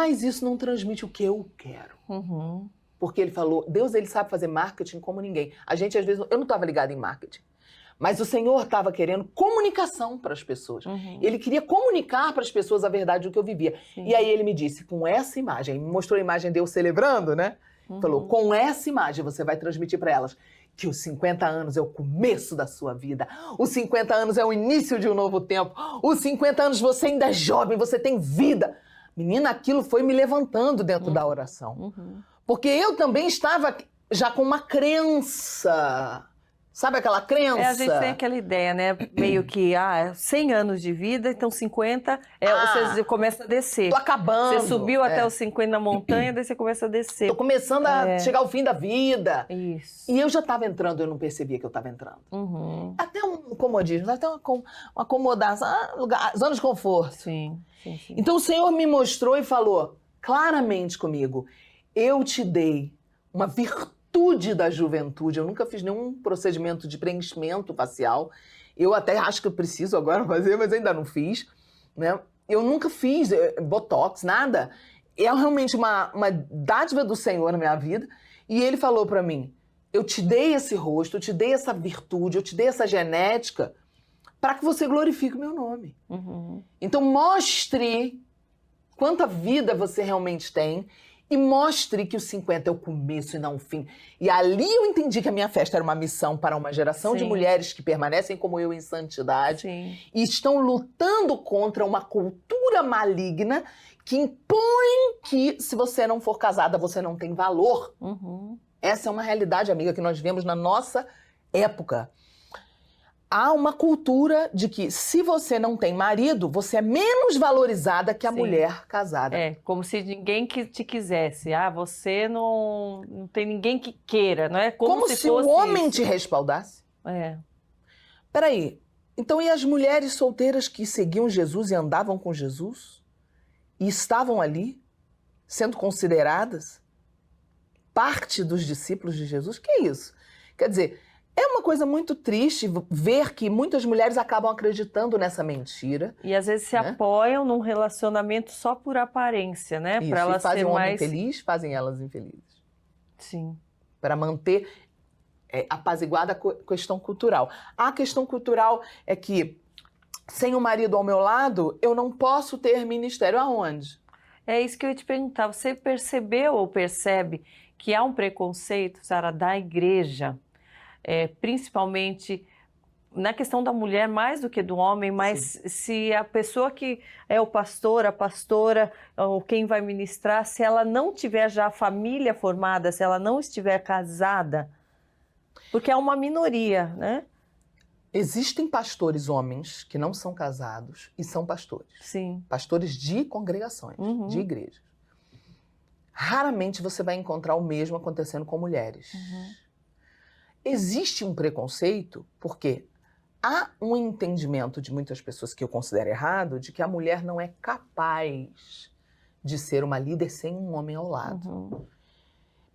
mas isso não transmite o que eu quero. Porque ele falou, Deus ele sabe fazer marketing como ninguém. A gente, às vezes, eu não estava ligada em marketing, mas o Senhor estava querendo comunicação para as pessoas. Ele queria comunicar para as pessoas a verdade do que eu vivia. Sim. E aí ele me disse, com essa imagem, me mostrou a imagem de eu celebrando, né? Falou, com essa imagem você vai transmitir para elas que os 50 anos é o começo da sua vida. Os 50 anos é o início de um novo tempo. Os 50 anos você ainda é jovem, você tem vida. Menina, aquilo foi me levantando dentro da oração. Porque eu também estava já com uma crença. Sabe aquela crença? A gente tem aquela ideia, né? Meio que, 100 anos de vida, então 50, você começa a descer. Tô acabando. Você subiu até os 50 na montanha, daí você começa a descer. Tô começando a chegar ao fim da vida. Isso. E eu já estava entrando, eu não percebia que eu estava entrando. Até um comodismo, até uma acomodação, zona de conforto. Sim. Então o Senhor me mostrou e falou claramente comigo, eu te dei uma virtude da juventude, eu nunca fiz nenhum procedimento de preenchimento facial, eu até acho que eu preciso agora fazer, mas ainda não fiz, né? Eu nunca fiz botox, nada. É realmente uma dádiva do Senhor na minha vida, e Ele falou para mim, eu te dei esse rosto, eu te dei essa virtude, eu te dei essa genética, para que você glorifique o meu nome. Então mostre quanta vida você realmente tem, e mostre que os 50 é o começo e não o fim. E ali eu entendi que a minha festa era uma missão para uma geração de mulheres que permanecem como eu em santidade e estão lutando contra uma cultura maligna que impõe que se você não for casada, você não tem valor. Essa é uma realidade, amiga, que nós vemos na nossa época. Há uma cultura de que se você não tem marido, você é menos valorizada que a mulher casada. É, como se ninguém te quisesse. Você não tem ninguém que queira, não é? Como se o homem te respaldasse. Peraí, então e as mulheres solteiras que seguiam Jesus e andavam com Jesus? E estavam ali, sendo consideradas parte dos discípulos de Jesus? Que é isso? Quer dizer... É uma coisa muito triste ver que muitas mulheres acabam acreditando nessa mentira. E às vezes se apoiam num relacionamento só por aparência, né? Isso, para elas fazem ser o homem mais feliz, fazem elas infelizes. Sim. Para manter apaziguada a questão cultural. A questão cultural é que, sem o marido ao meu lado, eu não posso ter ministério aonde? É isso que eu ia te perguntar. Você percebeu ou percebe que há um preconceito, Sara, da igreja? Principalmente na questão da mulher mais do que do homem, mas se a pessoa que é o pastor, a pastora, ou quem vai ministrar, se ela não tiver já a família formada, se ela não estiver casada, porque é uma minoria, né? Existem pastores homens que não são casados e são pastores. Sim. Pastores de congregações, de igrejas. Raramente você vai encontrar o mesmo acontecendo com mulheres. Existe um preconceito, porque há um entendimento de muitas pessoas que eu considero errado, de que a mulher não é capaz de ser uma líder sem um homem ao lado.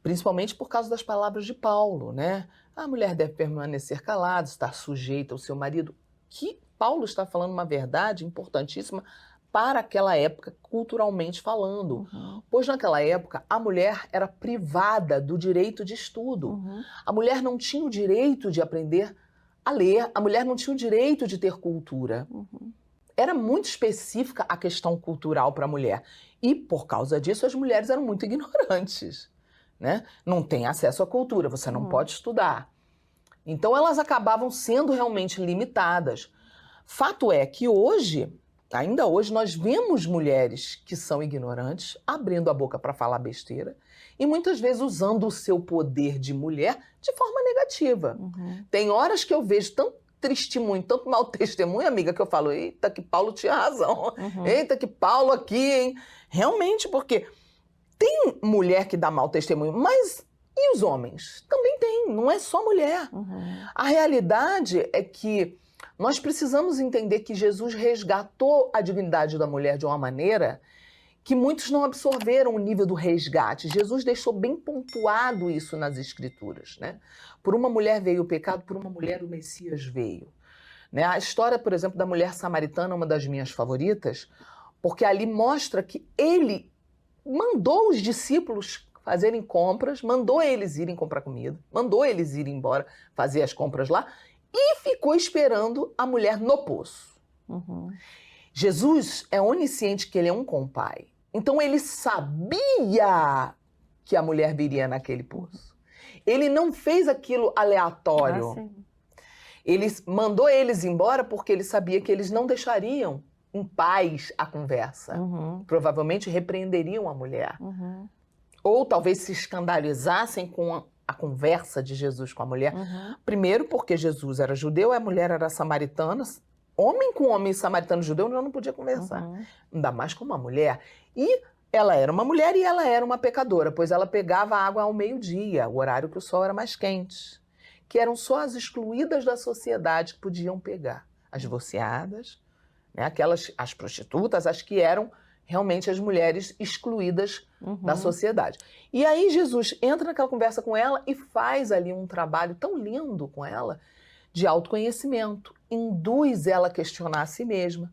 Principalmente por causa das palavras de Paulo, né? A mulher deve permanecer calada, estar sujeita ao seu marido. Que Paulo está falando uma verdade importantíssima para aquela época, culturalmente falando. Pois naquela época, a mulher era privada do direito de estudo. A mulher não tinha o direito de aprender a ler, a mulher não tinha o direito de ter cultura. Era muito específica a questão cultural para a mulher. E, por causa disso, as mulheres eram muito ignorantes, né? Não tem acesso à cultura, você não pode estudar. Então, elas acabavam sendo realmente limitadas. Fato é que hoje... Ainda hoje nós vemos mulheres que são ignorantes abrindo a boca para falar besteira e muitas vezes usando o seu poder de mulher de forma negativa. Tem horas que eu vejo tanto testemunho, tanto mau testemunho, amiga, que eu falo, eita, que Paulo tinha razão. Eita, que Paulo aqui, hein? Realmente, porque tem mulher que dá mau testemunho, mas e os homens? Também tem, não é só mulher. A realidade é que nós precisamos entender que Jesus resgatou a dignidade da mulher de uma maneira que muitos não absorveram o nível do resgate. Jesus deixou bem pontuado isso nas Escrituras, né? Por uma mulher veio o pecado, por uma mulher o Messias veio. Né? A história, por exemplo, da mulher samaritana é uma das minhas favoritas, porque ali mostra que ele mandou os discípulos fazerem compras, mandou eles irem comprar comida, mandou eles irem embora fazer as compras lá e ficou esperando a mulher no poço. Jesus é onisciente que ele é um com o Pai. Então ele sabia que a mulher viria naquele poço. Ele não fez aquilo aleatório. Ele mandou eles embora porque ele sabia que eles não deixariam em paz a conversa. Provavelmente repreenderiam a mulher. Ou talvez se escandalizassem com a conversa de Jesus com a mulher. Primeiro porque Jesus era judeu e a mulher era samaritana. Homem com homem samaritano judeu não podia conversar. Ainda mais com uma mulher. E ela era uma mulher e ela era uma pecadora, pois ela pegava água ao meio-dia, o horário que o sol era mais quente. Que eram só as excluídas da sociedade que podiam pegar. As divorciadas, né? As prostitutas, as que eram realmente as mulheres excluídas da sociedade. E aí Jesus entra naquela conversa com ela e faz ali um trabalho tão lindo com ela de autoconhecimento. Induz ela a questionar a si mesma.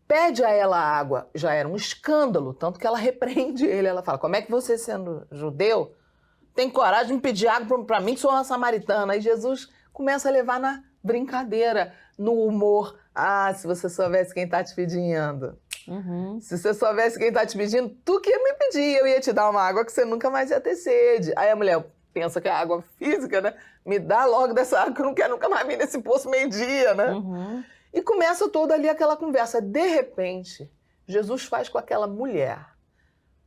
Pede a ela água, já era um escândalo, tanto que ela repreende ele. Ela fala, como é que você, sendo judeu, tem coragem de me pedir água para mim que sou uma samaritana? Aí Jesus começa a levar na brincadeira, no humor. Ah, se você soubesse quem está te pedindo. Se você soubesse quem está te pedindo, tu que ia me pedir, eu ia te dar uma água que você nunca mais ia ter sede. Aí a mulher pensa que é água física, né? Me dá logo dessa água que eu não quero nunca mais vir nesse poço meio-dia, né? E começa toda ali aquela conversa. De repente, Jesus faz com aquela mulher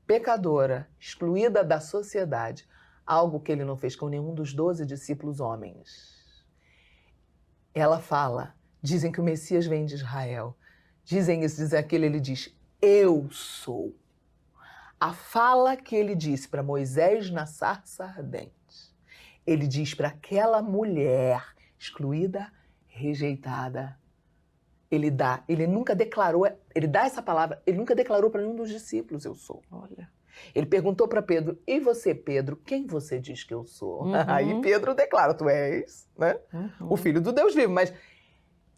pecadora, excluída da sociedade, algo que ele não fez com nenhum dos 12 discípulos homens. Ela fala, dizem que o Messias vem de Israel. Dizem isso, dizem aquilo, ele diz, eu sou. A fala que ele disse para Moisés na sarça ardente, ele diz para aquela mulher excluída, rejeitada. Ele nunca declarou, ele dá essa palavra, ele nunca declarou para nenhum dos discípulos, eu sou. Olha. Ele perguntou para Pedro, e você, Pedro, quem você diz que eu sou? Aí Pedro declara, tu és, né? O filho do Deus vivo, mas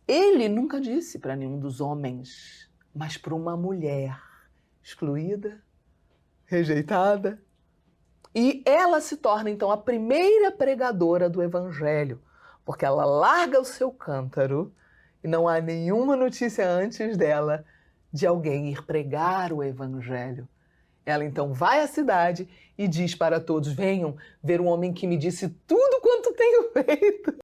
ele nunca disse para nenhum dos homens, mas para uma mulher excluída, rejeitada. E ela se torna, então, a primeira pregadora do evangelho, porque ela larga o seu cântaro e não há nenhuma notícia antes dela de alguém ir pregar o evangelho. Ela, então, vai à cidade e diz para todos, venham ver um homem que me disse tudo quanto tenho feito.